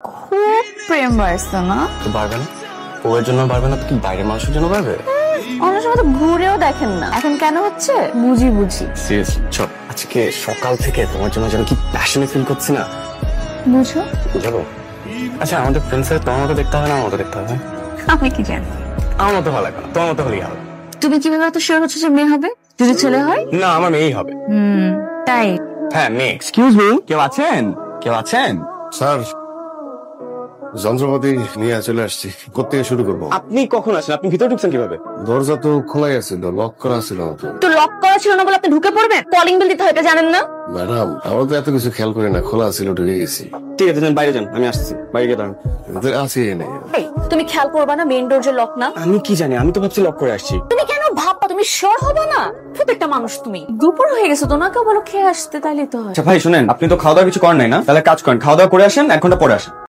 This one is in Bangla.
খুব প্রেম বাড়ছে না? তো বাড়বে না? ওর জন্য বাড়বে না তো কি বাইরের মানুষের জন্য বাড়বে? অনেক সময় তো ঘুরেও দেখেন না, এখন কেন হচ্ছে বুঝি। সিরিয়াসলি চল, আজকে সকাল থেকে তোমার জন্য যেন কি প্যাশনে ফিল করছি না। বুঝো? বুঝাবো? আচ্ছা আমাদের ফ্রেন্ডসের তোমার মতো দেখতে হবে না আমার মতো দেখতে হবে? আমি কি জানি? আমার মতো ভালো লাগে না, তোমার মতো হলেই হবে। তুমি কিভাবে এত শিওর হচ্ছ যে মেয়ে হবে? যদি ছেলে হয়? না আমার মেয়েই হবে। তাই? হ্যাঁ মেয়ে। এক্সকিউজ মি, কেউ আছেন? কেউ আছেন? স্যার, যন্ত্রপাতি নিয়ে চলে আসছি। কোত্থেকে শুরু করবো? আপনি কখন আসেন? আপনি ভিতরে ঢুকছেন কিভাবে? দরজা তো খোলাই আছিল, লক করা ছিল তো। তো লক করা ছিল না বলে আপনি ঢুকে পড়বেন? কলিং বেল দিতে হয় এটা জানেন না? ম্যাডাম, আমরা তো এত কিছু খেয়াল করি না, খোলা ছিল, ঢুকে গেছি। ঠিক আছে যান, বাইরে যান, আমি আসছি। বাইরে গিয়ে দাঁড়ান। আছি এনে। এই, তুমি খেয়াল করবা না মেইন ডোর যে লক না? আমি কি জানি, আমি তো ভাবছি লক করে আসছি। তুমি কেন ভাববা? তুমি শিওর হবে না? প্রত্যেকটা মানুষ তুমি। দুপুর হয়ে গেছে তো, না কেউ বলো খেয়ে আসতে, তাইলে তো হয়। আচ্ছা ভাই শুনেন, আপনি তো খাওয়া দাওয়া কিছু করেন নাই না? তাহলে কাজ করেন, খাওয়া দাওয়া করে আসেন, 1 ঘন্টা পরে আসেন।